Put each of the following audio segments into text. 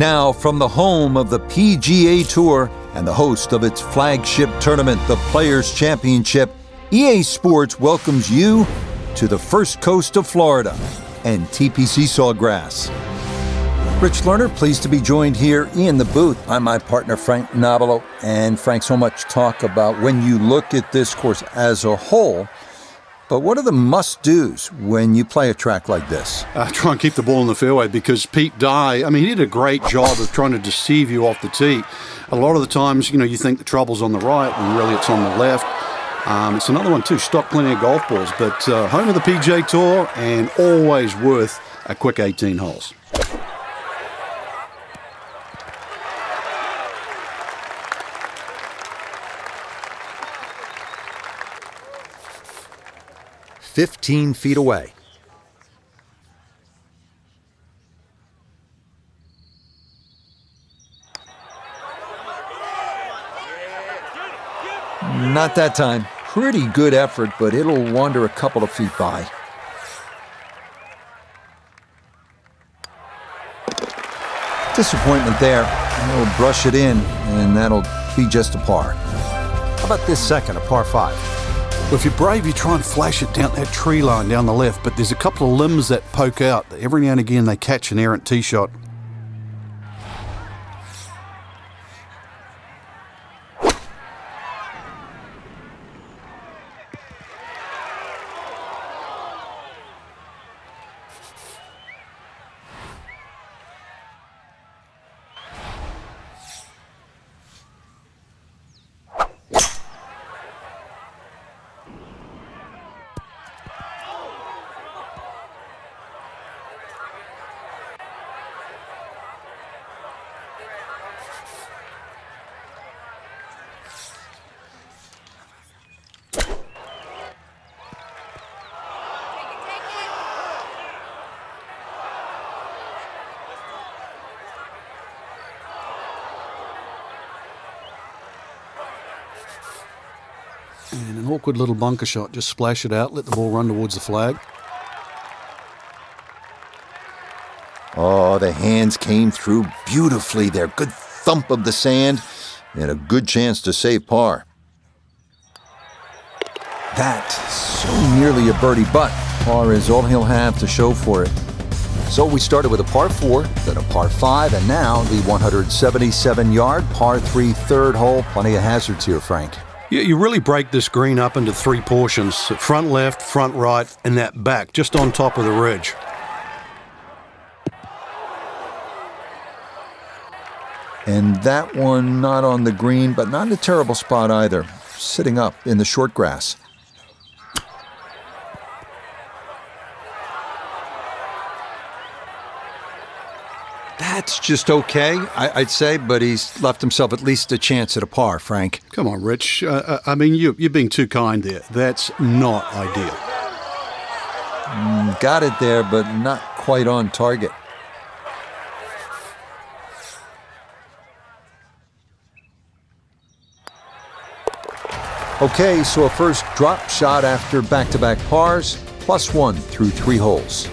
Now, from the home of the PGA Tour and the host of its flagship tournament, the Players' Championship, EA Sports welcomes you to the first coast of Florida and TPC Sawgrass. Rich Lerner, pleased to be joined here in the booth by my partner, Frank Nobilo. And Frank, so much talk about when you look at this course as a whole, but what are the must-dos when you play a track like this? Try and keep the ball in the fairway, because Pete Dye, he did a great job of trying to deceive you off the tee. A lot of the times, you think the trouble's on the right when really it's on the left. It's another one too, stock plenty of golf balls, but home of the PGA Tour and always worth a quick 18 holes. "15 feet away. Not that time. Pretty good effort, but it'll wander a couple of feet by. Disappointment there. He'll brush it in, and that'll be just a par. How about this second, a par 5? Well, if you're brave, you try and flash it down that tree line down the left, but there's a couple of limbs that poke out. Every now and again, they catch an errant tee shot. And an awkward little bunker shot. Just splash it out, let the ball run towards the flag. Oh, the hands came through beautifully there. Good thump of the sand and a good chance to save par. That so nearly a birdie, but par is all he'll have to show for it. So we started with a par 4, then a par 5, and now the 177-yard par 3 third hole. Plenty of hazards here, Frank. You really break this green up into 3 portions: front left, front right, and that back, just on top of the ridge. And that one not on the green, but not in a terrible spot either, sitting up in the short grass. That's just okay, I'd say, but he's left himself at least a chance at a par, Frank. Come on, Rich. You're being too kind there. That's not ideal. Got it there, but not quite on target. Okay, so a first drop shot after back-to-back pars, +1 through 3 holes.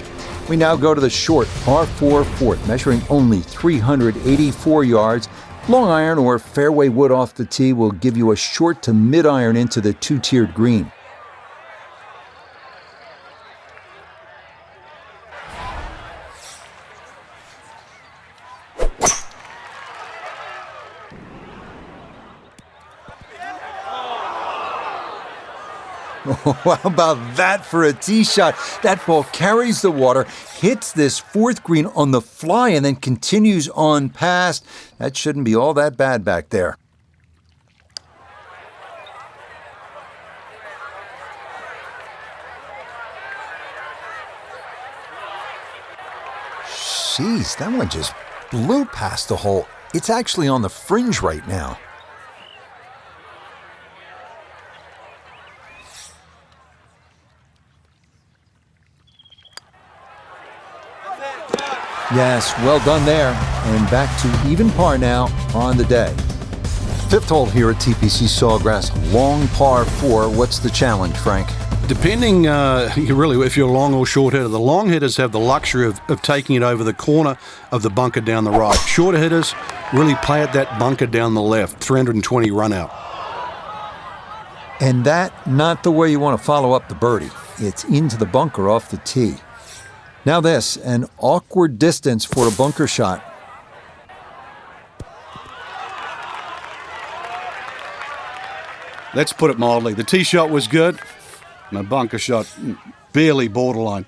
We now go to the short par 4 fourth, measuring only 384 yards. Long iron or fairway wood off the tee will give you a short to mid-iron into the 2-tiered green. How about that for a tee shot? That ball carries the water, hits this 4th green on the fly, and then continues on past. That shouldn't be all that bad back there. Jeez, that one just blew past the hole. It's actually on the fringe right now. Yes, well done there. And back to even par now on the day. 5th hole here at TPC Sawgrass, long par 4. What's the challenge, Frank? Depending, really, if you're a long or short hitter, the long hitters have the luxury of taking it over the corner of the bunker down the right. Shorter hitters really play at that bunker down the left, 320 run out. And that, not the way you want to follow up the birdie. It's into the bunker off the tee. Now this, an awkward distance for a bunker shot. Let's put it mildly. The tee shot was good. My bunker shot, barely borderline.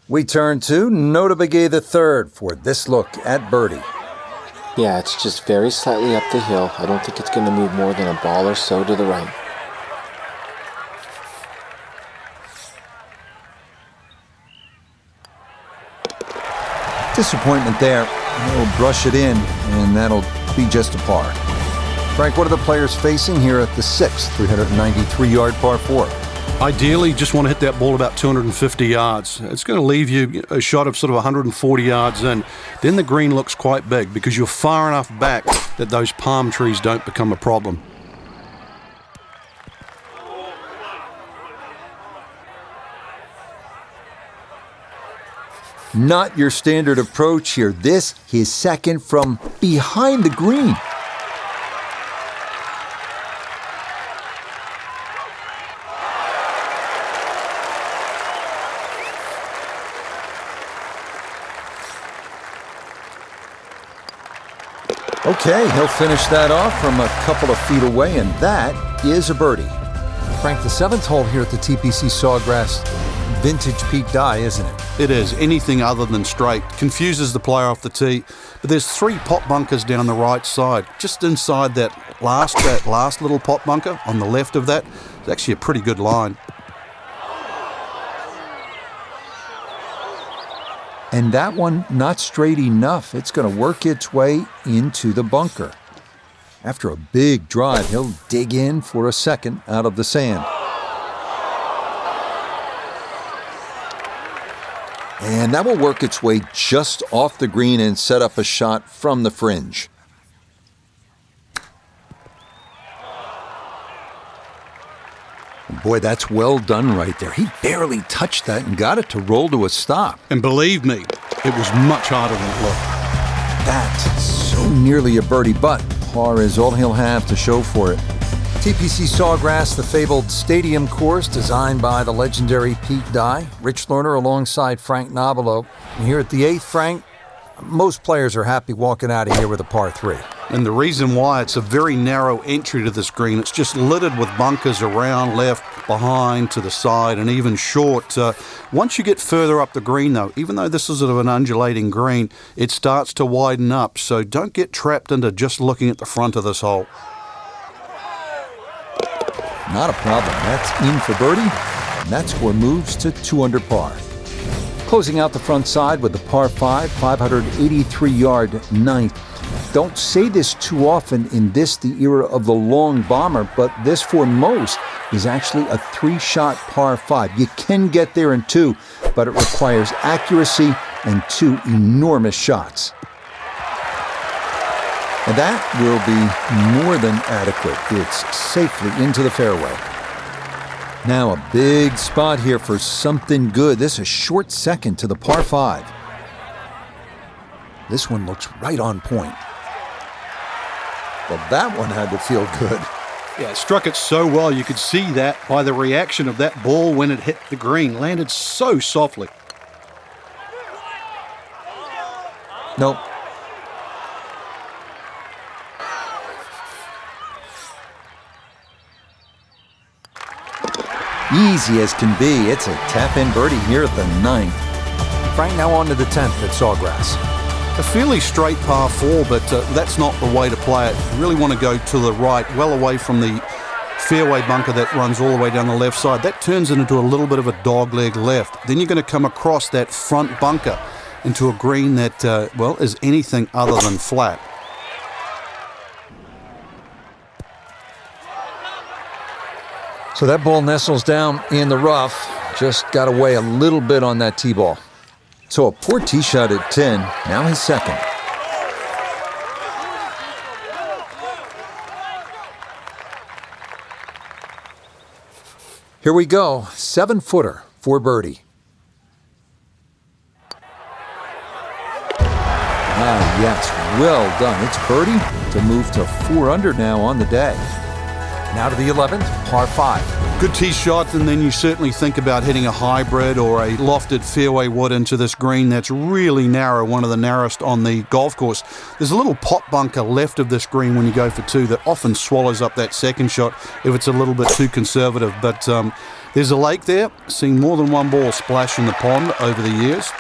We turn to Nota Begay III for this look at birdie. Yeah, it's just very slightly up the hill. I don't think it's going to move more than a ball or so to the right. Disappointment there. He'll brush it in, and that'll be just a par. Frank, what are the players facing here at the 6th 393-yard par 4? Ideally, just want to hit that ball about 250 yards. It's going to leave you a shot of sort of 140 yards in. Then the green looks quite big because you're far enough back that those palm trees don't become a problem. Not your standard approach here. This, his second from behind the green. Okay, he'll finish that off from a couple of feet away, and that is a birdie. Frank, the 7th hole here at the TPC Sawgrass, vintage Pete Dye, isn't it? It is. Anything other than straight confuses the player off the tee. But there's 3 pot bunkers down the right side. Just inside that last little pot bunker on the left of that, it's actually a pretty good line. And that one, not straight enough. It's going to work its way into the bunker. After a big drive, he'll dig in for a second out of the sand. And that will work its way just off the green and set up a shot from the fringe. Boy, that's well done right there. He barely touched that and got it to roll to a stop. And believe me, it was much harder than it looked. That's so nearly a birdie, but par is all he'll have to show for it. TPC Sawgrass, the fabled stadium course designed by the legendary Pete Dye. Rich Lerner alongside Frank Nobilo. And here at the 8th, Frank, most players are happy walking out of here with a par 3. And the reason why, it's a very narrow entry to this green. It's just littered with bunkers around, left, behind, to the side, and even short. Once you get further up the green, though, even though this is sort of an undulating green, it starts to widen up. So don't get trapped into just looking at the front of this hole. Not a problem. That's in for birdie, and that score moves to 2 under par. Closing out the front side with the par 5, 583-yard 9th. Don't say this too often in this, the era of the long bomber, but this for most is actually a 3-shot par 5. You can get there in 2, but it requires accuracy and 2 enormous shots. And that will be more than adequate. It's safely into the fairway. Now a big spot here for something good. This is a short second to the par 5. This one looks right on point. Well, that one had to feel good. Yeah, it struck it so well. You could see that by the reaction of that ball when it hit the green. Landed so softly. Nope. Easy as can be. It's a tap-in birdie here at the 9th. Frank, now on to the 10th at Sawgrass. A fairly straight par 4, but that's not the way to play it. You really want to go to the right, well away from the fairway bunker that runs all the way down the left side. That turns it into a little bit of a dogleg left. Then you're going to come across that front bunker into a green that, is anything other than flat. So that ball nestles down in the rough. Just got away a little bit on that tee ball. So a poor tee shot at 10, now his second. Here we go, 7-footer for birdie. Ah, yes, well done. It's birdie to move to 4 under now on the day. Now to the 11th, par 5. Good tee shot, and then you certainly think about hitting a hybrid or a lofted fairway wood into this green that's really narrow, one of the narrowest on the golf course. There's a little pot bunker left of this green when you go for 2 that often swallows up that second shot if it's a little bit too conservative. But there's a lake there, seen more than one ball splash in the pond over the years.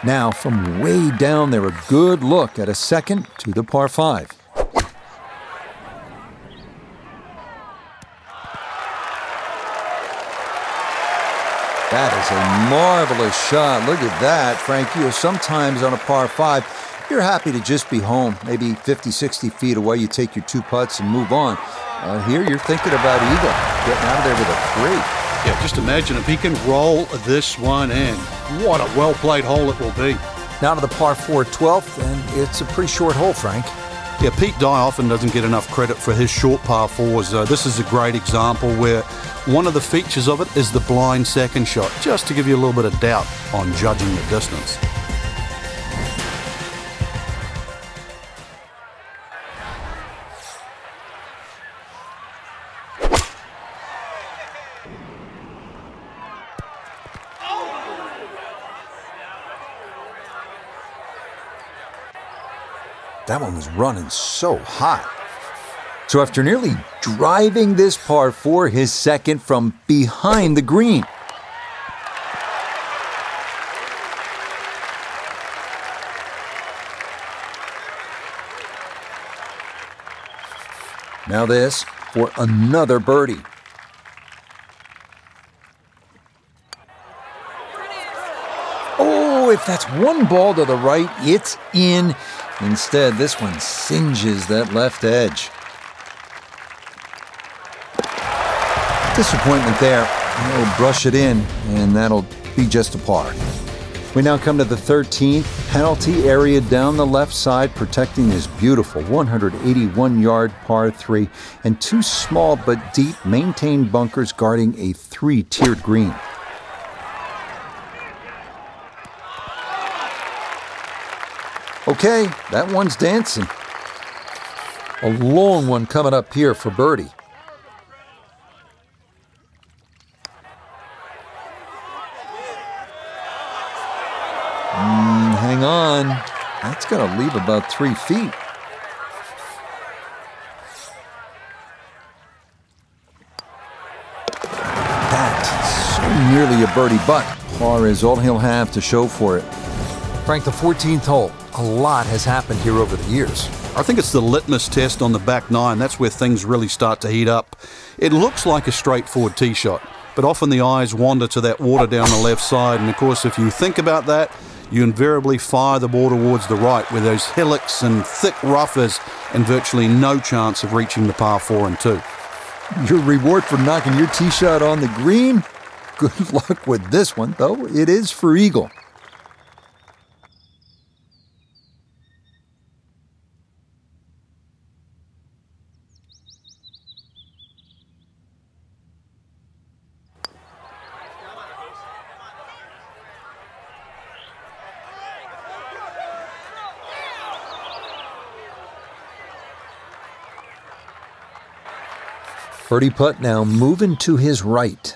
Now, from way down there, a good look at a second to the par 5. That is a marvelous shot. Look at that, Frank. You know, sometimes on a par 5, you're happy to just be home. Maybe 50, 60 feet away, you take your 2 putts and move on. Here, you're thinking about eagle, getting out of there with a 3. Yeah, just imagine if he can roll this one in. What a well-played hole it will be. Now to the par 4 12th, and it's a pretty short hole, Frank. Yeah, Pete Dye often doesn't get enough credit for his short par 4s. This is a great example where one of the features of it is the blind second shot, just to give you a little bit of doubt on judging the distance. That one was running so hot. So after nearly driving this par 4, his second from behind the green. Now this for another birdie. Oh, if that's one ball to the right, it's in. Instead, this one singes that left edge. Disappointment there. He'll brush it in, and that'll be just a par. We now come to the 13th, penalty area down the left side, protecting this beautiful 181-yard par 3, and 2 small but deep maintained bunkers guarding a 3-tiered green. Okay, that one's dancing. A long one coming up here for birdie. Hang on. That's going to leave about 3 feet. That's so nearly a birdie, but par is all he'll have to show for it. Frank, the 14th hole. A lot has happened here over the years. I think it's the litmus test on the back 9. That's where things really start to heat up. It looks like a straightforward tee shot, but often the eyes wander to that water down the left side. And of course, if you think about that, you invariably fire the ball towards the right, where those hillocks and thick rough is, and virtually no chance of reaching the par 4 and 2. Your reward for knocking your tee shot on the green? Good luck with this one, though. It is for eagle. Birdie putt now moving to his right.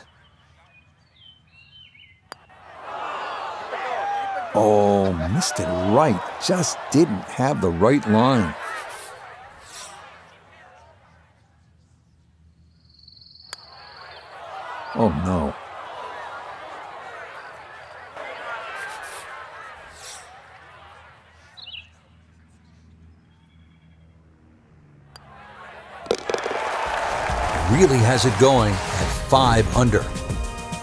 Oh, missed it right. Just didn't have the right line. Oh, no. Really has it going at 5 under.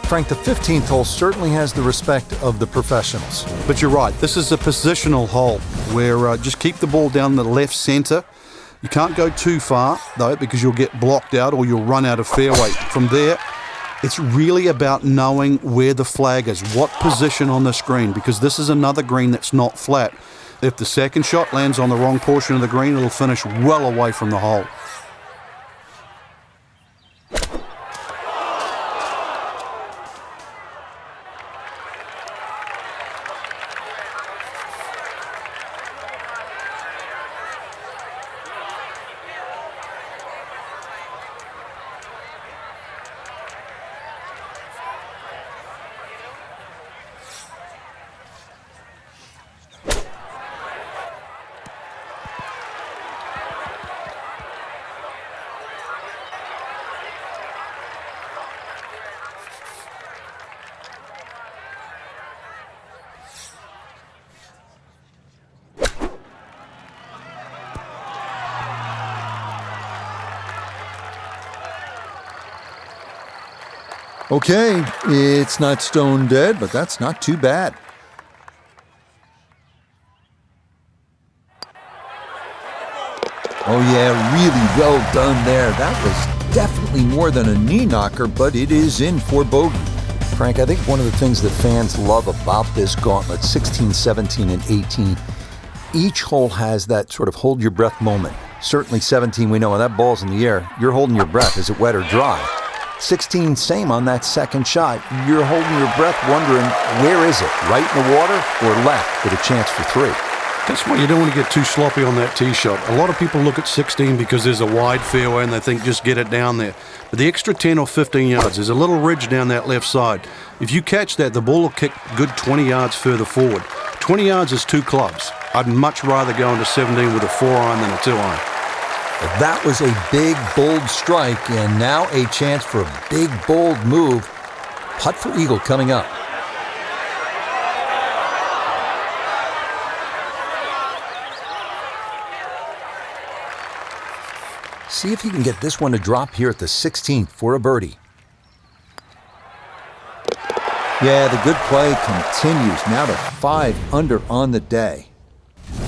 Frank, the 15th hole certainly has the respect of the professionals. But you're right, this is a positional hole where just keep the ball down the left center. You can't go too far, though, because you'll get blocked out or you'll run out of fairway. From there, it's really about knowing where the flag is, what position on this green, because this is another green that's not flat. If the second shot lands on the wrong portion of the green, it'll finish well away from the hole. Okay, it's not stone dead, but that's not too bad. Oh yeah, really well done there. That was definitely more than a knee knocker, but it is in for bogey. Frank, I think one of the things that fans love about this gauntlet, 16, 17, and 18, each hole has that sort of hold your breath moment. Certainly 17, we know when that ball's in the air, you're holding your breath. Is it wet or dry? 16, same on that second shot. You're holding your breath wondering, where is it? Right in the water or left with a chance for 3? That's why you don't want to get too sloppy on that tee shot. A lot of people look at 16 because there's a wide fairway and they think just get it down there. But the extra 10 or 15 yards, there's a little ridge down that left side. If you catch that, the ball will kick good 20 yards further forward. 20 yards is 2 clubs. I'd much rather go into 17 with a 4-iron than a 2-iron. That was a big, bold strike, and now a chance for a big, bold move. Putt for eagle coming up. See if he can get this one to drop here at the 16th for a birdie. Yeah, the good play continues. Now to 5 under on the day.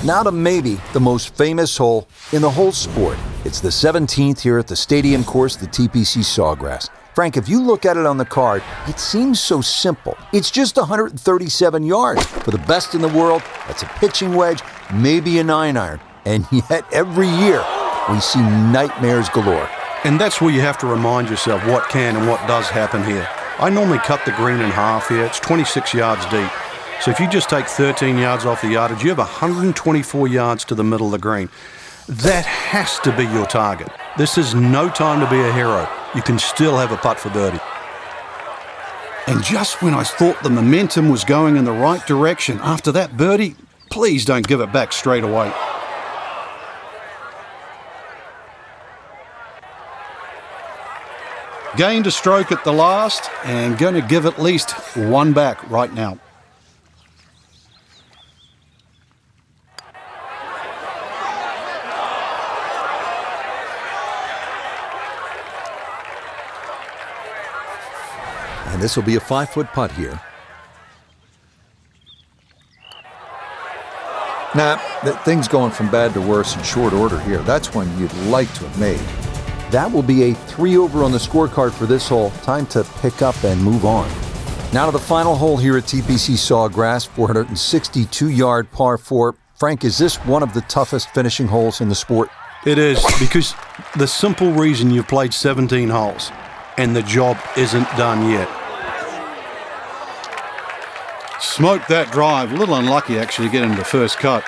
Now to maybe the most famous hole in the whole sport. It's the 17th here at the stadium course, the TPC Sawgrass. Frank, if you look at it on the card, it seems so simple. It's just 137 yards. For the best in the world, that's a pitching wedge, maybe a 9-iron. And yet every year, we see nightmares galore. And that's where you have to remind yourself what can and what does happen here. I normally cut the green in half here. It's 26 yards deep. So if you just take 13 yards off the yardage, you have 124 yards to the middle of the green. That has to be your target. This is no time to be a hero. You can still have a putt for birdie. And just when I thought the momentum was going in the right direction, after that birdie, please don't give it back straight away. Gained a stroke at the last and going to give at least 1 back right now. And this will be a 5-foot putt here. Nah, things going from bad to worse in short order here. That's one you'd like to have made. That will be a 3 over on the scorecard for this hole. Time to pick up and move on. Now to the final hole here at TPC Sawgrass, 462-yard par 4. Frank, is this one of the toughest finishing holes in the sport? It is, because the simple reason you've played 17 holes and the job isn't done yet. Smoked that drive. A little unlucky actually to get into the first cut.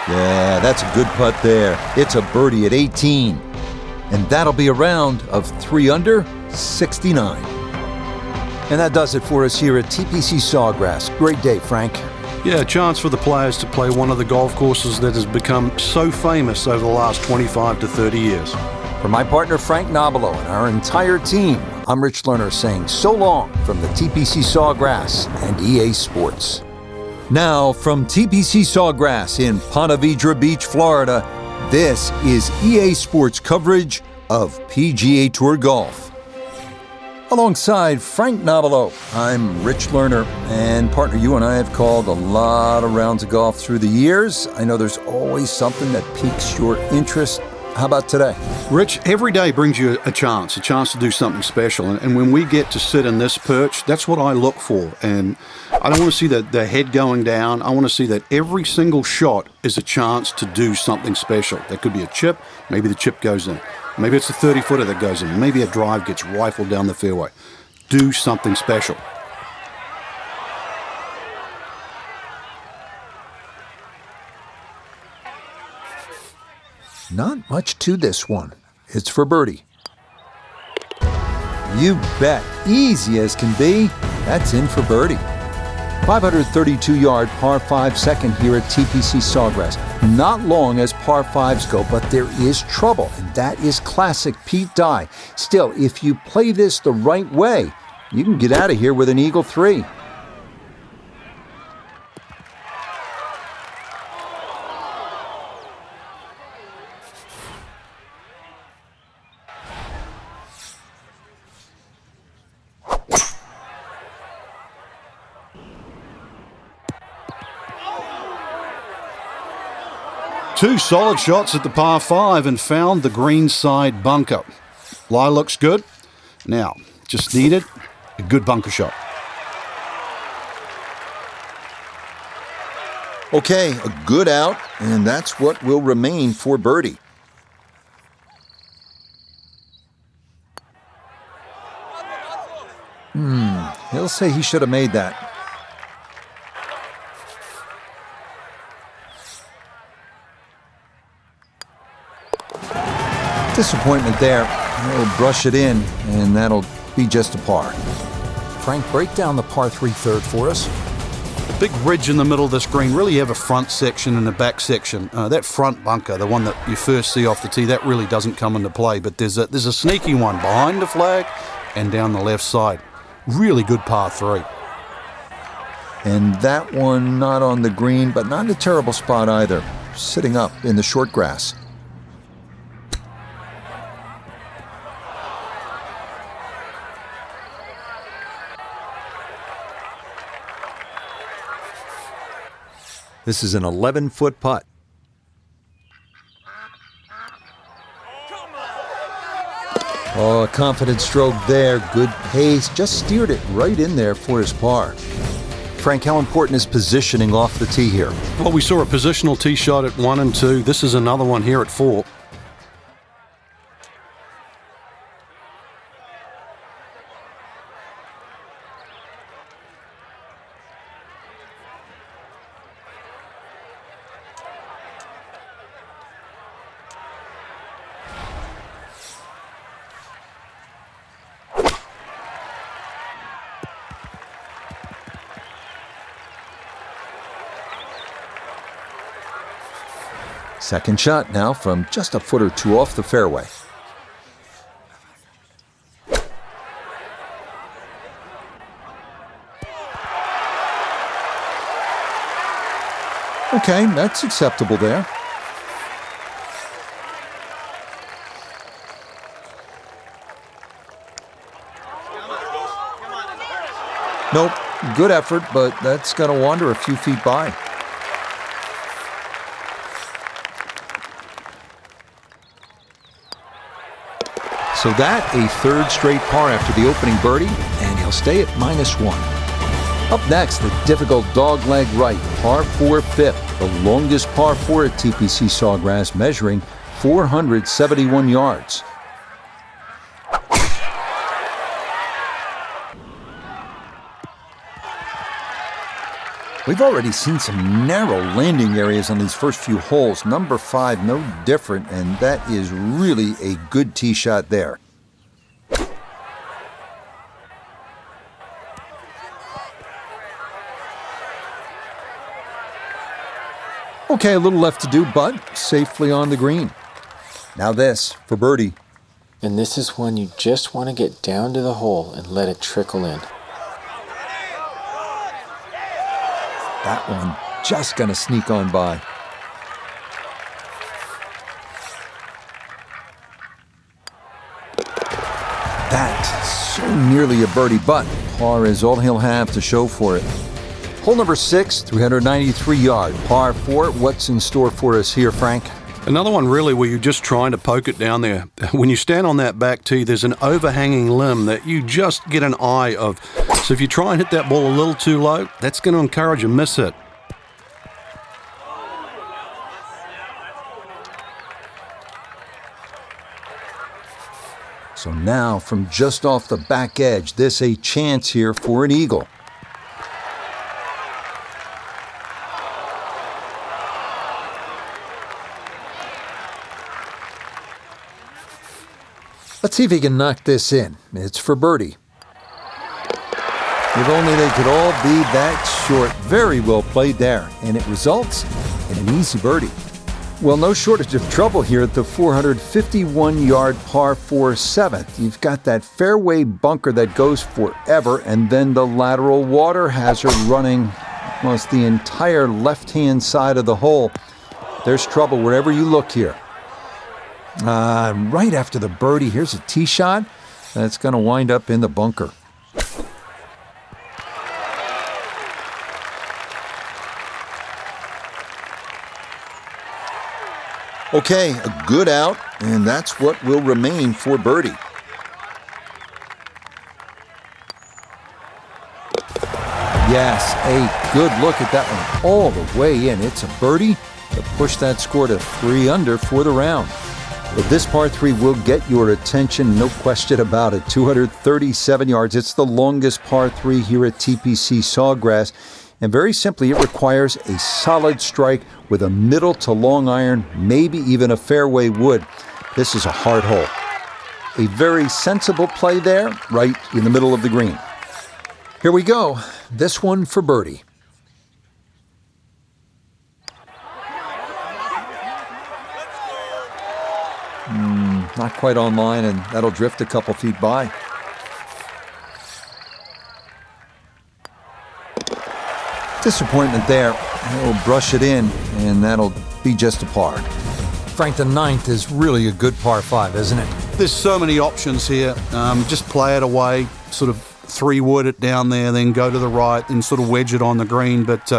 Yeah, that's a good putt there. It's a birdie at 18. And that'll be a round of 3 under, 69. And that does it for us here at TPC Sawgrass. Great day, Frank. Yeah, a chance for the players to play one of the golf courses that has become so famous over the last 25 to 30 years. For my partner, Frank Nobilo, and our entire team, I'm Rich Lerner saying so long from the TPC Sawgrass and EA Sports. Now, from TPC Sawgrass in Ponte Vedra Beach, Florida, this is EA Sports coverage of PGA Tour Golf. Alongside Frank Nobilo, I'm Rich Lerner, and partner, you and I have called a lot of rounds of golf through the years. I know there's always something that piques your interest. How about today? Rich, every day brings you a chance to do something special. And when we get to sit in this perch, that's what I look for. And I don't want to see the head going down. I want to see that every single shot is a chance to do something special. That could be a chip. Maybe the chip goes in. Maybe it's a 30-footer that goes in. Maybe a drive gets rifled down the fairway. Do something special. Not much to this one. It's for birdie. You bet. Easy as can be. That's in for birdie. 532-yard par 5 second here at TPC Sawgrass. Not long as par 5s go, but there is trouble, and that is classic Pete Dye. Still, if you play this the right way, you can get out of here with an eagle 3. Two solid shots at the par 5 and found the green side bunker. Lie looks good. Now, just needed a good bunker shot. Okay, a good out, and that's what will remain for birdie. He'll say he should have made that. Disappointment there. He'll brush it in, and that'll be just a par. Frank, break down the par 3 third for us. Big ridge in the middle of this green. Really have a front section and a back section. That front bunker, the one that you first see off the tee, that really doesn't come into play. But there's a sneaky one behind the flag and down the left side. Really good par 3. And that one not on the green, but not in a terrible spot either. Sitting up in the short grass. This is an 11-foot putt. Oh, a confident stroke there. Good pace. Just steered it right in there for his par. Frank, how important is positioning off the tee here? Well, we saw a positional tee shot at 1 and 2. This is another one here at 4. Second shot now from just a foot or two off the fairway. Okay, that's acceptable there. Nope, good effort, but that's going to wander a few feet by. So that a third straight par after the opening birdie, and he'll stay at -1. Up next, the difficult dogleg right, par 4 fifth, the longest par 4 at TPC Sawgrass, measuring 471 yards. We've already seen some narrow landing areas on these first few holes. Number 5, no different, and that is really a good tee shot there. Okay, a little left to do, but safely on the green. Now this for birdie. And this is one you just want to get down to the hole and let it trickle in. That one just going to sneak on by. That so nearly a birdie, but par is all he'll have to show for it. Hole number 6, 393-yard, par 4. What's in store for us here, Frank? Another one really where you're just trying to poke it down there. When you stand on that back tee, there's an overhanging limb that you just get an eye of. So if you try and hit that ball a little too low, that's going to encourage a miss hit. So now from just off the back edge, this a chance here for an eagle. Let's see if he can knock this in. It's for birdie. If only they could all be that short. Very well played there, and it results in an easy birdie. Well, no shortage of trouble here at the 451-yard par 4 7th. You've got that fairway bunker that goes forever, and then the lateral water hazard running almost the entire left-hand side of the hole. There's trouble wherever you look here. Right after the birdie, here's a tee shot that's going to wind up in the bunker. Okay, a good out, and that's what will remain for birdie. Yes, a good look at that one all the way in. It's a birdie to push that score to 3 under for the round. But this par 3 will get your attention, no question about it. 237 yards. It's the longest par 3 here at TPC Sawgrass. And very simply, it requires a solid strike with a middle to long iron, maybe even a fairway wood. This is a hard hole. A very sensible play there, right in the middle of the green. Here we go. This one for birdie. Not quite on line, and that'll drift a couple feet by. Disappointment there. He'll brush it in, and that'll be just a par. Frank, the 9th is really a good par 5, isn't it? There's so many options here. Just play it away, sort of 3-wood it down there, then go to the right and sort of wedge it on the green. But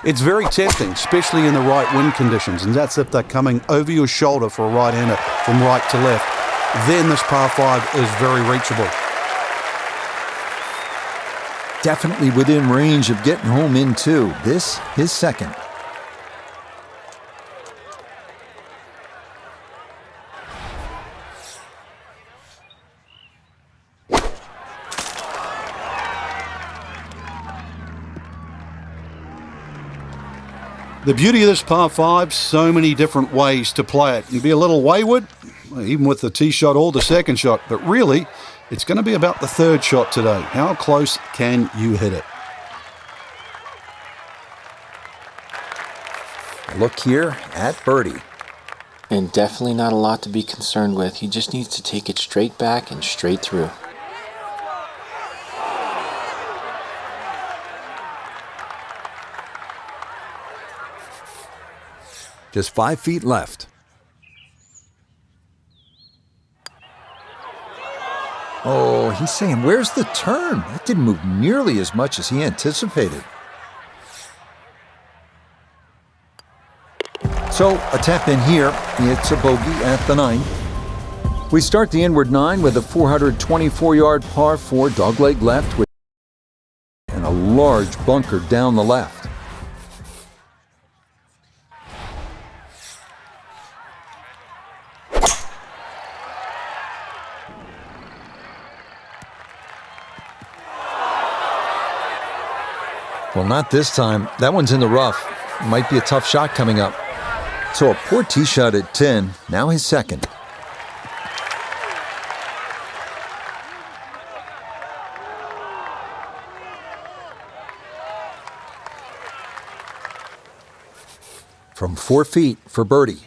it's very tempting, especially in the right wind conditions. And that's if they're coming over your shoulder for a right-hander from right to left. Then this par 5 is very reachable. Definitely within range of getting home in two. This, his second. The beauty of this par 5, so many different ways to play it. You can be a little wayward, even with the tee shot or the second shot, but really, it's going to be about the third shot today. How close can you hit it? Look here at birdie. And definitely not a lot to be concerned with. He just needs to take it straight back and straight through. Just 5 feet left. Oh, he's saying, where's the turn? That didn't move nearly as much as he anticipated. So, a tap in here. It's a bogey at the 9th. We start the inward 9 with a 424-yard par 4 dogleg left with and a large bunker down the left. Well, not this time. That one's in the rough. Might be a tough shot coming up. So a poor tee shot at 10. Now his second. From 4 feet for birdie.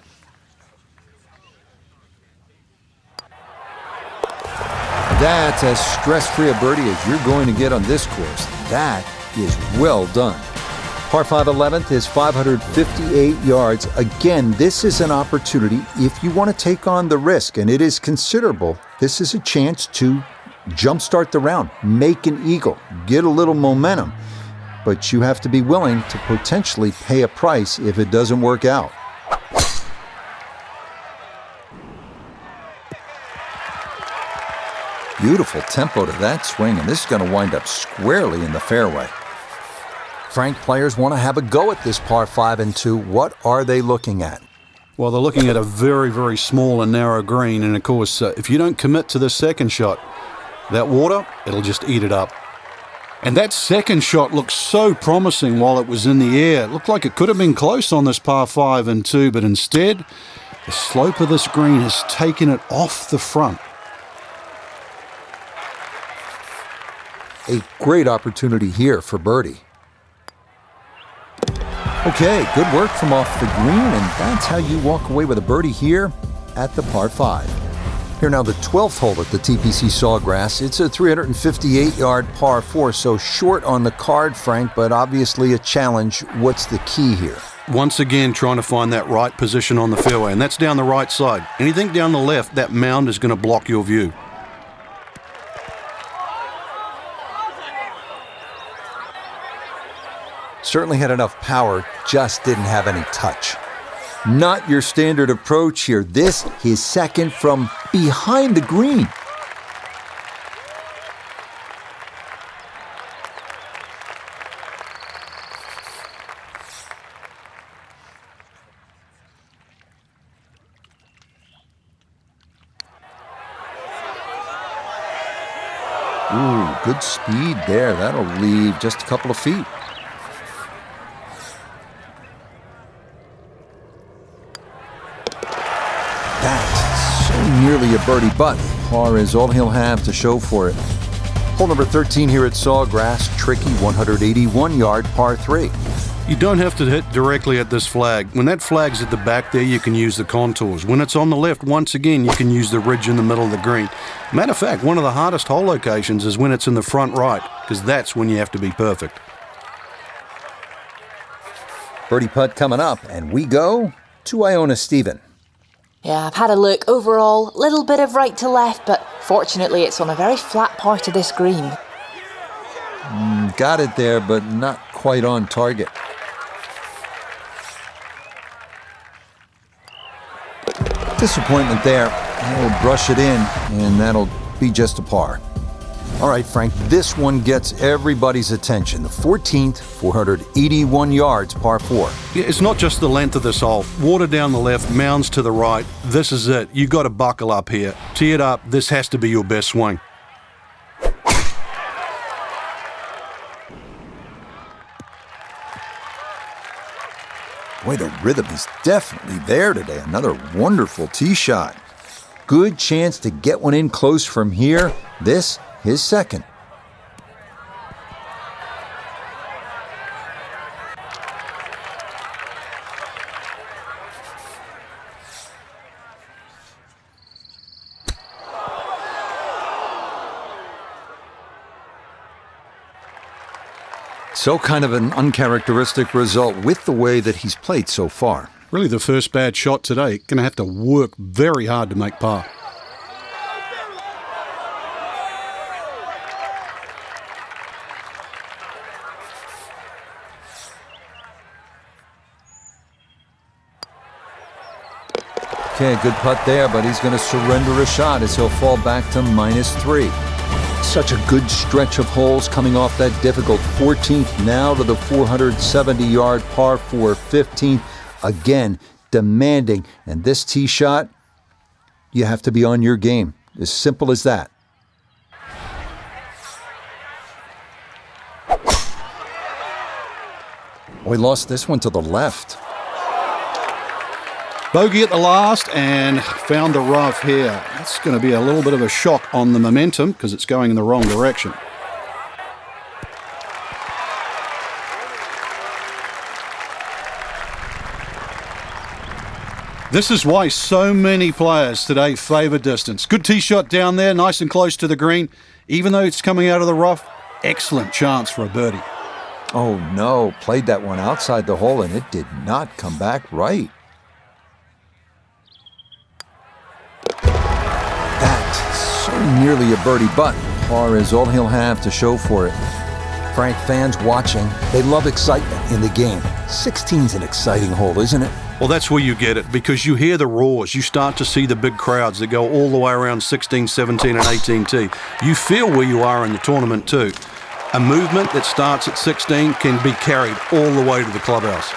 That's as stress-free a birdie as you're going to get on this course. That is well done. Par 5 11th is 558 yards. Again, this is an opportunity if you want to take on the risk, and it is considerable. This is a chance to jumpstart the round, make an eagle, get a little momentum. But you have to be willing to potentially pay a price if it doesn't work out. Beautiful tempo to that swing, and this is going to wind up squarely in the fairway. Frank, players want to have a go at this par 5 and 2. What are they looking at? Well, they're looking at a very, very small and narrow green, and of course, if you don't commit to the second shot, that water, it'll just eat it up. And that second shot looked so promising while it was in the air. It looked like it could have been close on this par 5 and 2, but instead, the slope of this green has taken it off the front. A great opportunity here for birdie. Okay, good work from off the green, and that's how you walk away with a birdie here at the par 5. Here now, the 12th hole at the TPC Sawgrass. It's a 358-yard par 4, so short on the card, Frank, but obviously a challenge. What's the key here? Once again, trying to find that right position on the fairway, and that's down the right side. Anything down the left, that mound is going to block your view. Certainly had enough power, just didn't have any touch. Not your standard approach here. This, his second from behind the green. Ooh, good speed there. That'll leave just a couple of feet. Nearly a birdie, but par is all he'll have to show for it. Hole number 13 here at Sawgrass, tricky 181-yard par 3. You don't have to hit directly at this flag. When that flag's at the back there, you can use the contours. When it's on the left, once again, you can use the ridge in the middle of the green. Matter of fact, one of the hardest hole locations is when it's in the front right, because that's when you have to be perfect. Birdie putt coming up, and we go to Iona Stephen. Yeah, I've had a look. Overall, little bit of right to left, but fortunately it's on a very flat part of this green. Got it there, but not quite on target. Disappointment there. He'll brush it in, and that'll be just a par. All right, Frank, this one gets everybody's attention. The 14th, 481 yards, par 4. Yeah, it's not just the length of this hole. Water down the left, mounds to the right. This is it. You got to buckle up here. Tee it up. This has to be your best swing. Boy, the rhythm is definitely there today. Another wonderful tee shot. Good chance to get one in close from here. This, his second. So kind of an uncharacteristic result with the way that he's played so far. Really the first bad shot today. Going to have to work very hard to make par. Okay, good putt there, but he's going to surrender a shot as he'll fall back to -3. Such a good stretch of holes coming off that difficult 14th, now to the 470-yard par 4 15th. Again, demanding. And this tee shot, you have to be on your game. As simple as that. We lost this one to the left. Bogey at the last and found the rough here. That's going to be a little bit of a shock on the momentum because it's going in the wrong direction. This is why so many players today favour distance. Good tee shot down there, nice and close to the green. Even though it's coming out of the rough, excellent chance for a birdie. Oh no, played that one outside the hole and it did not come back right. So nearly a birdie, but par is all he'll have to show for it. Frank, fans watching, they love excitement in the game. 16's an exciting hole, isn't it? Well, that's where you get it, because you hear the roars. You start to see the big crowds that go all the way around 16, 17, and 18T. You feel where you are in the tournament too. A movement that starts at 16 can be carried all the way to the clubhouse.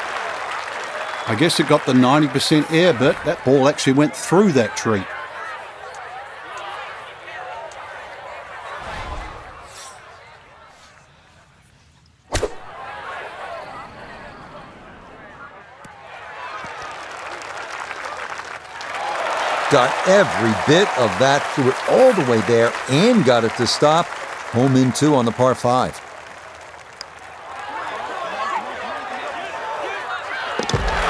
I guess it got the 90% air, but that ball actually went through that tree. Got every bit of that, threw it all the way there and got it to stop. Home in 2 on the par 5.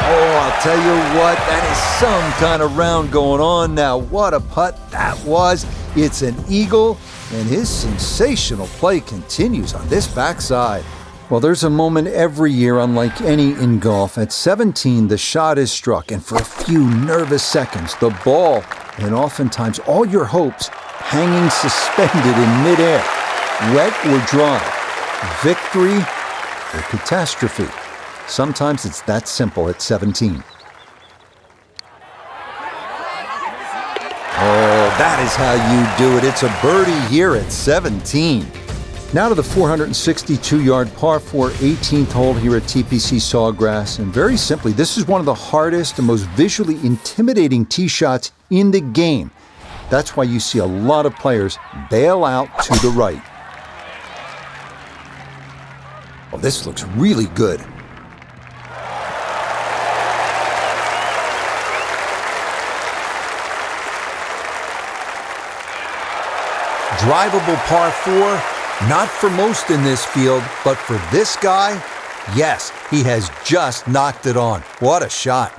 Oh, I'll tell you what, that is some kind of round going on now. What a putt that was. It's an eagle, and his sensational play continues on this backside. Well, there's a moment every year unlike any in golf. At 17, the shot is struck, and for a few nervous seconds, the ball, and oftentimes all your hopes, hanging suspended in midair. Wet or dry, victory or catastrophe. Sometimes it's that simple at 17. Oh, that is how you do it. It's a birdie here at 17. Now to the 462-yard par 4 18th hole here at TPC Sawgrass. And very simply, this is one of the hardest and most visually intimidating tee shots in the game. That's why you see a lot of players bail out to the right. Oh, this looks really good. Drivable par 4, not for most in this field, but for this guy, yes, he has just knocked it on. What a shot.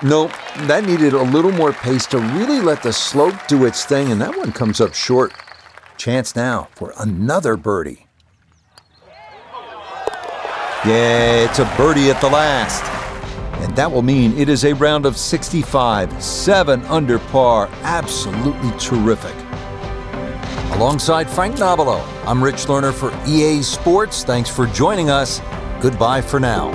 Nope, that needed a little more pace to really let the slope do its thing, and that one comes up short. Chance now for another birdie. Yeah, it's a birdie at the last. And that will mean it is a round of 65, 7 under par. Absolutely terrific. Alongside Frank Nobilo, I'm Rich Lerner for EA Sports. Thanks for joining us. Goodbye for now.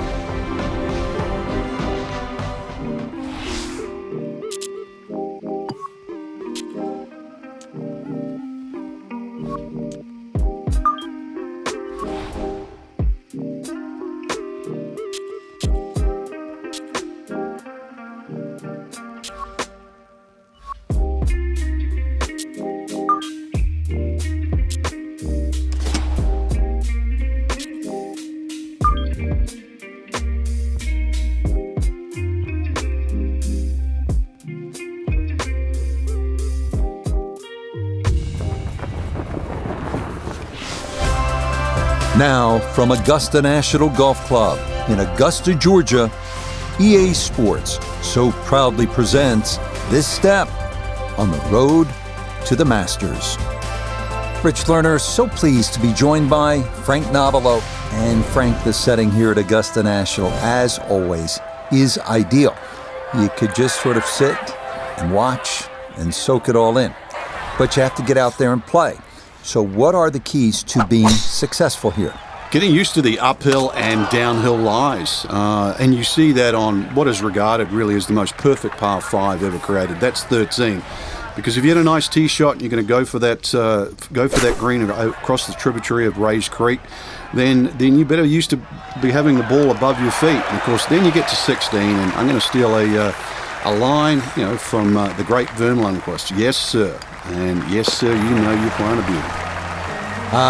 Now, from Augusta National Golf Club in Augusta, Georgia, EA Sports so proudly presents this step on the road to the Masters. Rich Lerner, so pleased to be joined by Frank Nobilo. And Frank, the setting here at Augusta National, as always, is ideal. You could just sort of sit and watch and soak it all in. But you have to get out there and play. So what are the keys to being successful here? Getting used to the uphill and downhill lies. And you see that on what is regarded really as the most perfect par 5 ever created. That's 13. Because if you had a nice tee shot and you're going to go for that green across the tributary of Rays Creek, then you better used to be having the ball above your feet. And of course, then you get to 16, and I'm going to steal a line, from the great Vern Lundquist. Yes, sir. And yes, sir, you know you're playing a beauty.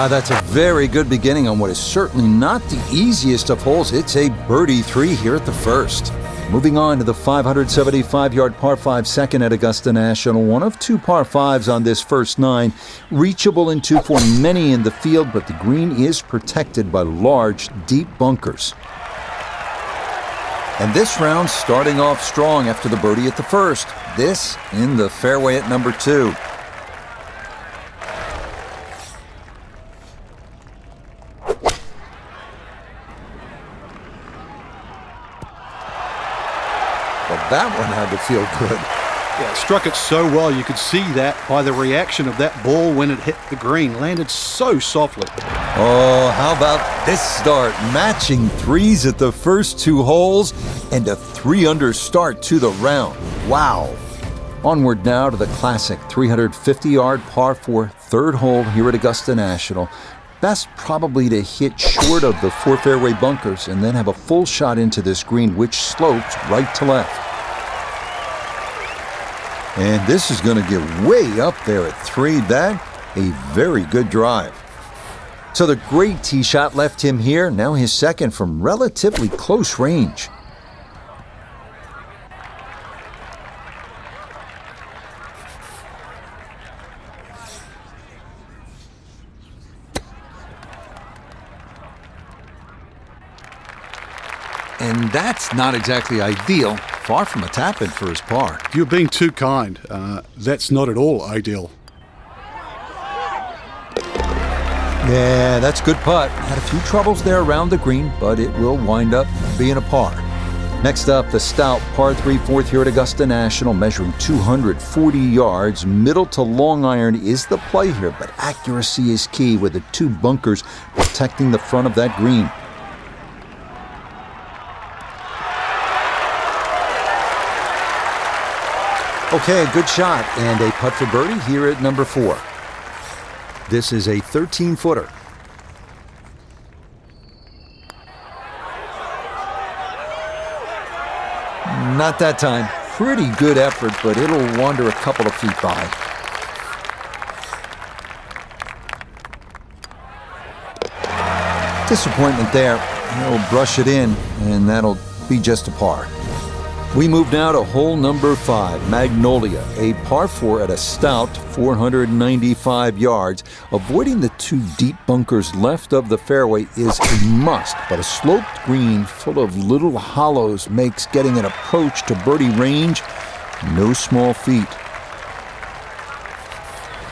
That's a very good beginning on what is certainly not the easiest of holes. It's a birdie 3 here at the first. Moving on to the 575-yard par 5 second at Augusta National. One of 2 par 5s on this first 9. Reachable in 2 for many in the field, but the green is protected by large, deep bunkers. And this round starting off strong after the birdie at the first. This in the fairway at number 2. Well, that one had to feel good. Yeah, it struck it so well. You could see that by the reaction of that ball when it hit the green. Landed so softly. Oh, how about this start? Matching 3s at the first 2 holes and a 3-under start to the round. Wow. Onward now to the classic 350-yard par 4 third hole here at Augusta National. Best probably to hit short of the 4 fairway bunkers and then have a full shot into this green, which slopes right to left. And this is going to get way up there at 3. That, a very good drive. So the great tee shot left him here, now his second from relatively close range. And that's not exactly ideal. Far from a tap-in for his par. You're being too kind. That's not at all ideal. Yeah, that's good putt. Had a few troubles there around the green, but it will wind up being a par. Next up, the stout par 3 fourth here at Augusta National, measuring 240 yards. Middle to long iron is the play here, but accuracy is key with the 2 bunkers protecting the front of that green. Okay, good shot and a putt for birdie here at number 4. This is a 13-footer. Not that time. Pretty good effort, but it'll wander a couple of feet by. Disappointment there. He'll brush it in, and that'll be just a par. We move now to hole number 5, Magnolia, a par 4 at a stout 495 yards. Avoiding the 2 deep bunkers left of the fairway is a must, but a sloped green full of little hollows makes getting an approach to birdie range no small feat.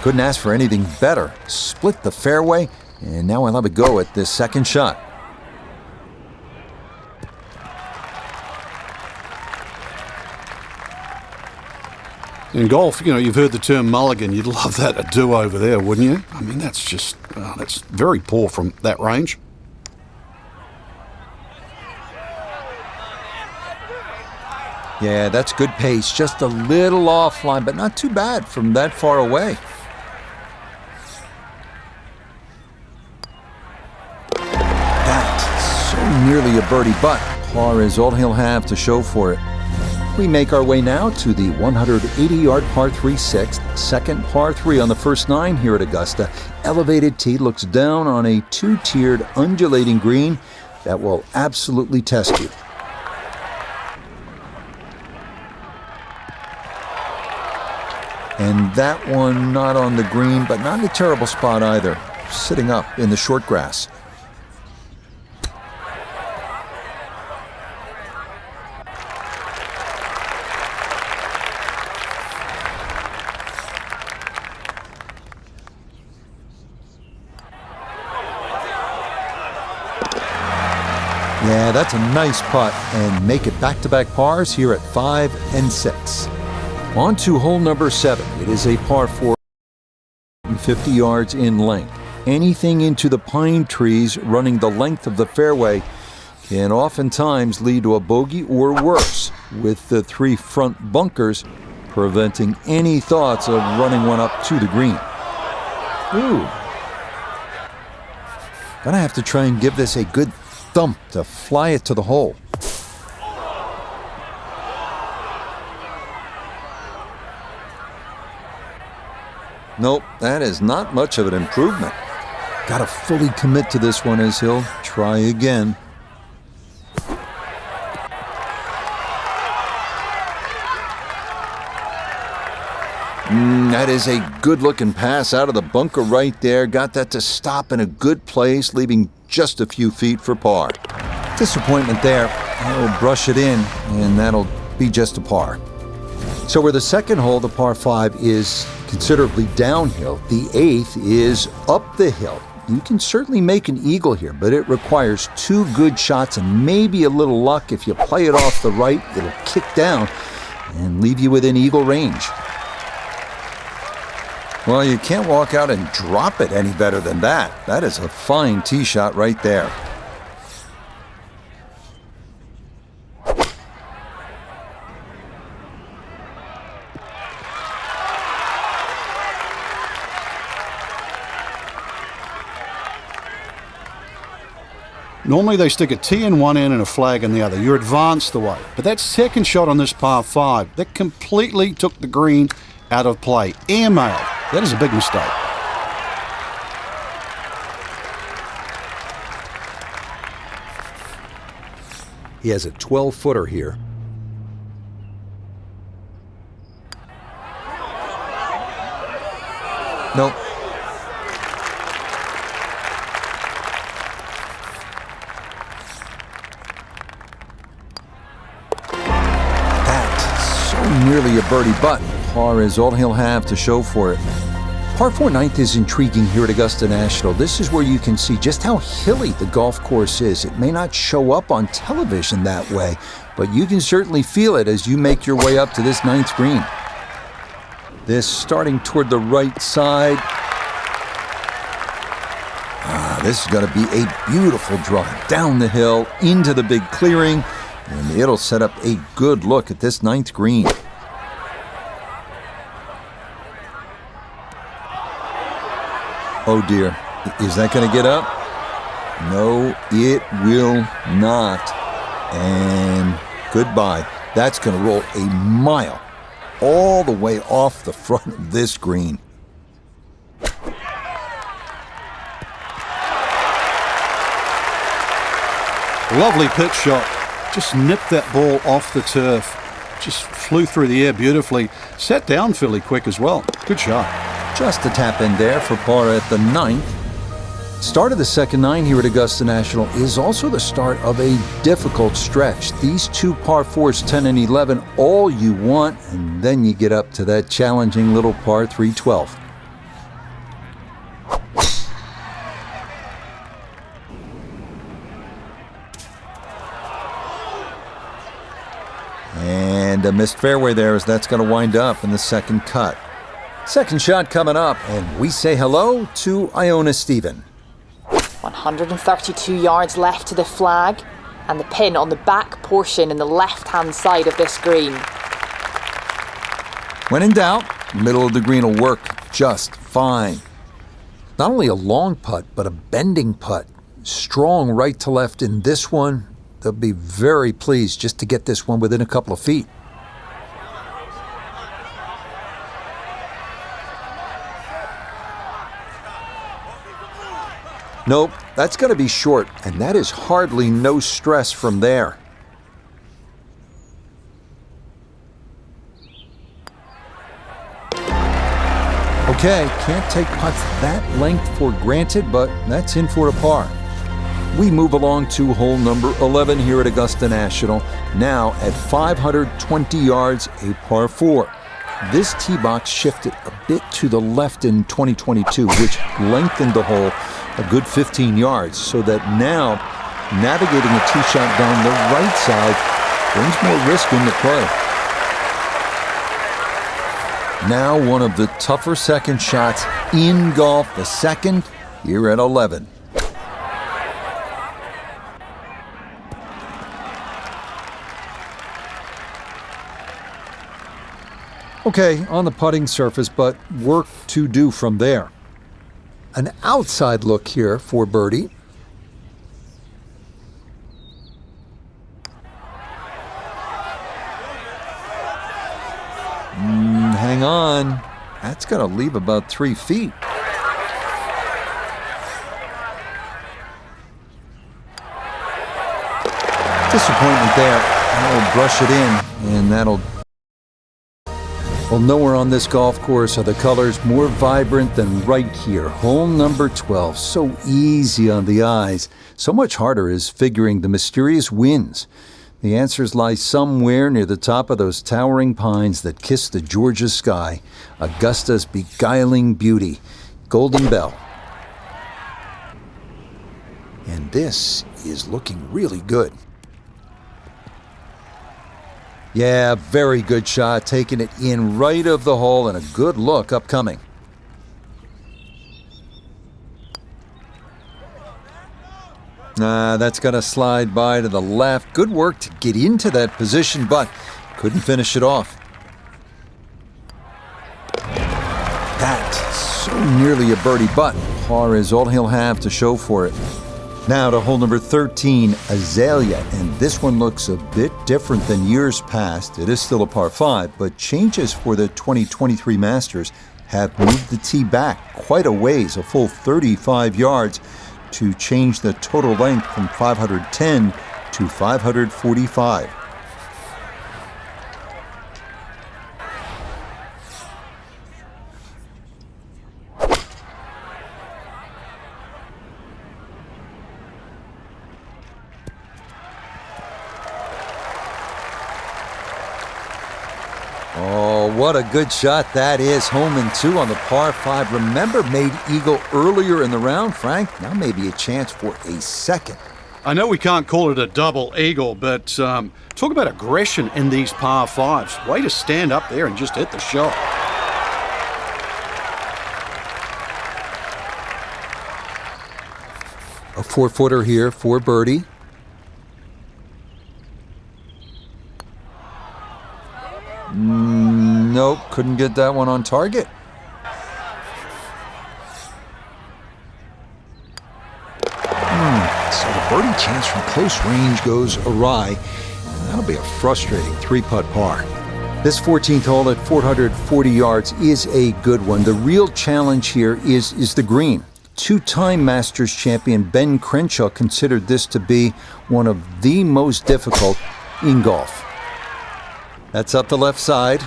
Couldn't ask for anything better. Split the fairway, and now I'll have a go at this second shot. In golf, you've heard the term mulligan. You'd love that, a do-over there, wouldn't you? I mean, that's just, that's very poor from that range. Yeah, that's good pace. Just a little offline, but not too bad from that far away. That's so nearly a birdie, but par is all he'll have to show for it. We make our way now to the 180-yard par 3 6th, second par 3 on the first 9 here at Augusta. Elevated tee looks down on a 2-tiered undulating green that will absolutely test you. And that one not on the green, but not in a terrible spot either, sitting up in the short grass. Yeah, that's a nice putt, and make it back-to-back pars here at 5 and 6. On to hole number 7. It is a par 4, 50 yards in length. Anything into the pine trees running the length of the fairway can oftentimes lead to a bogey or worse, with the 3 front bunkers preventing any thoughts of running one up to the green. Ooh. Gonna have to try and give this a good thump to fly it to the hole. Nope, that is not much of an improvement. Gotta fully commit to this one as he'll try again. That is a good-looking pass out of the bunker right there. Got that to stop in a good place, leaving just a few feet for par. Disappointment there. He'll brush it in, and that'll be just a par. So where the second hole, the par 5, is considerably downhill, the 8th is up the hill. You can certainly make an eagle here, but it requires 2 good shots and maybe a little luck. If you play it off the right, it'll kick down and leave you within eagle range. Well, you can't walk out and drop it any better than that. That is a fine tee shot right there. Normally they stick a tee in one end and a flag in the other. You're advanced the way. But that second shot on this par 5, that completely took the green out of play. Airmail. That is a big mistake. He has a 12-footer here. Nope. That's so nearly a birdie, but par is all he'll have to show for it. Par 4 ninth is intriguing here at Augusta National. This is where you can see just how hilly the golf course is. It may not show up on television that way, but you can certainly feel it as you make your way up to this ninth green. This starting toward the right side. This is going to be a beautiful drive down the hill into the big clearing, and it'll set up a good look at this ninth green. Oh dear, is that going to get up? No, it will not. And goodbye. That's going to roll a mile all the way off the front of this green. Lovely pitch shot. Just nipped that ball off the turf. Just flew through the air beautifully. Sat down fairly quick as well. Good shot. Just a tap in there for par at the ninth. Start of the second nine here at Augusta National is also the start of a difficult stretch. These two par 4s, 10 and 11, all you want, and then you get up to that challenging little par 3, 12. And a missed fairway there as that's going to wind up in the second cut. Second shot coming up, and we say hello to Iona Stephen. 132 yards left to the flag, and the pin on the back portion in the left-hand side of this green. When in doubt, middle of the green will work just fine. Not only a long putt, but a bending putt. Strong right to left in this one. They'll be very pleased just to get this one within a couple of feet. Nope, that's going to be short, and that is hardly no stress from there. Okay, can't take putts that length for granted, but that's in for a par. We move along to hole number 11 here at Augusta National, now at 520 yards, a par 4. This tee box shifted a bit to the left in 2022, which lengthened the hole a good 15 yards, so that now navigating a tee shot down the right side brings more risk into play. Now one of the tougher second shots in golf, the second here at 11. Okay, on the putting surface, but work to do from there. An outside look here for birdie. Hang on. That's going to leave about 3 feet. Disappointment there. That'll brush it in, and that'll... Well, nowhere on this golf course are the colors more vibrant than right here. Hole number 12, so easy on the eyes. So much harder is figuring the mysterious winds. The answers lie somewhere near the top of those towering pines that kiss the Georgia sky. Augusta's beguiling beauty, Golden Bell. And this is looking really good. Yeah, very good shot, taking it in right of the hole, and a good look upcoming. That's going to slide by to the left. Good work to get into that position, but couldn't finish it off. That's so nearly a birdie, but par is all he'll have to show for it. Now to hole number 13, Azalea, and this one looks a bit different than years past. It is still a par 5, but changes for the 2023 Masters have moved the tee back quite a ways, a full 35 yards, to change the total length from 510 to 545. Oh, what a good shot that is. Home and 2 on the par 5. Remember, made eagle earlier in the round, Frank. Now maybe a chance for a second. I know we can't call it a double eagle, but talk about aggression in these par 5s. Way to stand up there and just hit the shot. A 4-footer here for birdie. Nope, couldn't get that one on target. So the birdie chance from close range goes awry, and that'll be a frustrating 3-putt par. This 14th hole at 440 yards is a good one. The real challenge here is the green. Two-time Masters champion Ben Crenshaw considered this to be one of the most difficult in golf. That's up the left side.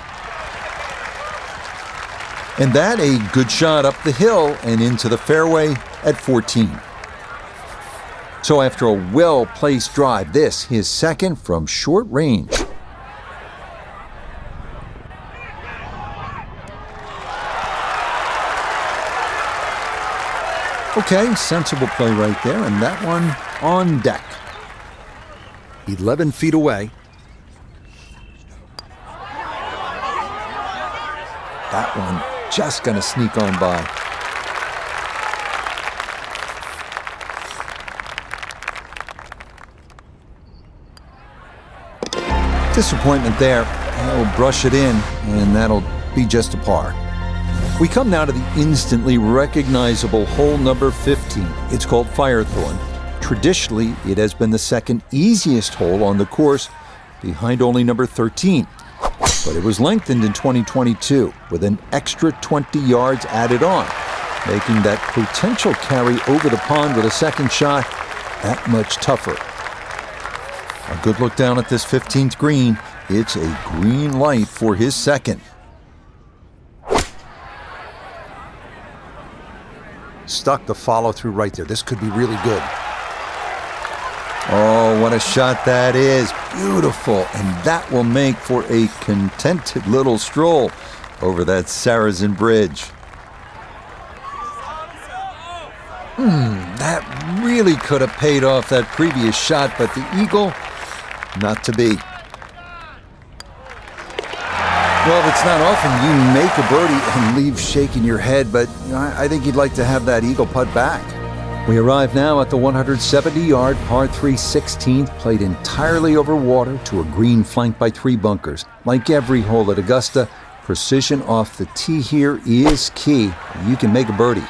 And that a good shot up the hill and into the fairway at 14. So after a well-placed drive, this his second from short range. Okay, sensible play right there, and that one on deck. 11 feet away. That one just going to sneak on by. Disappointment there. He'll brush it in, and that'll be just a par. We come now to the instantly recognizable hole number 15. It's called Firethorn. Traditionally, it has been the second easiest hole on the course, behind only number 13. But it was lengthened in 2022 with an extra 20 yards added on, making that potential carry over the pond with a second shot that much tougher. A good look down at this 15th green. It's a green light for his second. Stuck the follow through right there. This could be really good. Oh, what a shot that is. Beautiful. And that will make for a contented little stroll over that Saracen Bridge. That really could have paid off that previous shot, but the eagle, not to be. Well, it's not often you make a birdie and leave shaking your head, but I think you'd like to have that eagle putt back. We arrive now at the 170-yard par 3 16th, played entirely over water to a green flanked by 3 bunkers. Like every hole at Augusta, precision off the tee here is key. You can make a birdie.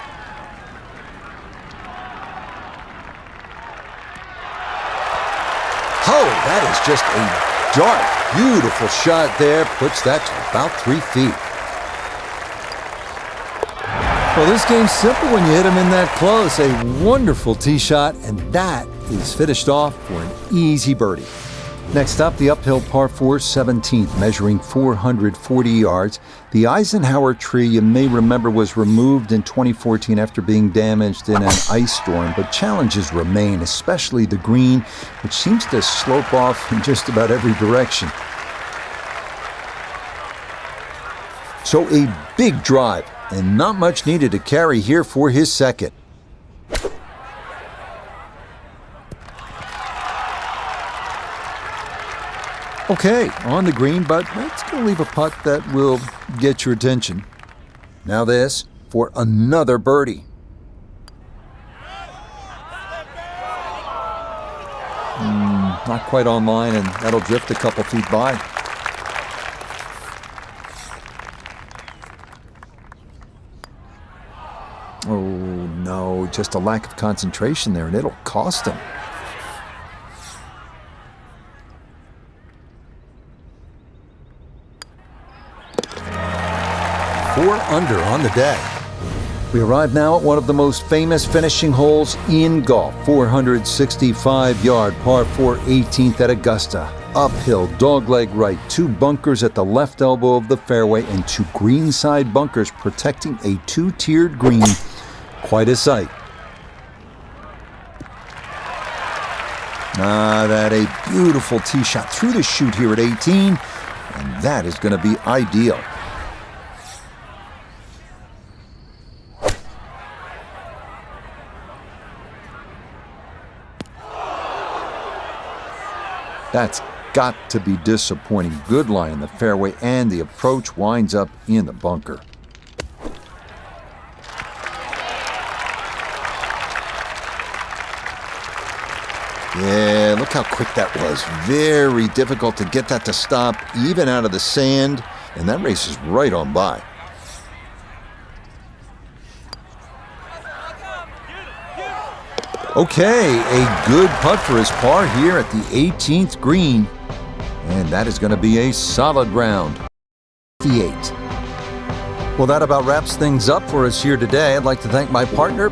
Oh, that is just a dart. Beautiful shot there. Puts that to about 3 feet. Well, this game's simple when you hit them in that close. A wonderful tee shot, and that is finished off for an easy birdie. Next up, the uphill par 4 17th, measuring 440 yards. The Eisenhower tree, you may remember, was removed in 2014 after being damaged in an ice storm, but challenges remain, especially the green, which seems to slope off in just about every direction. So a big drive, and not much needed to carry here for his second. Okay, on the green, but that's going to leave a putt that will get your attention. Now this for another birdie. Not quite on line, and that'll drift a couple feet by. Oh, no, just a lack of concentration there, and it'll cost him. Four under on the day. We arrive now at one of the most famous finishing holes in golf, 465-yard par 4 18th at Augusta. Uphill, dogleg right, 2 bunkers at the left elbow of the fairway and 2 greenside bunkers protecting a 2-tiered green. Quite a sight. That a beautiful tee shot through the chute here at 18, and that is going to be ideal. That's got to be disappointing. Good lie in the fairway, and the approach winds up in the bunker. Yeah, look how quick that was. Very difficult to get that to stop, even out of the sand, and that race is right on by. Okay, a good putt for his par here at the 18th green, and that is going to be a solid round. 58. Well, that about wraps things up for us here today. I'd like to thank my partner,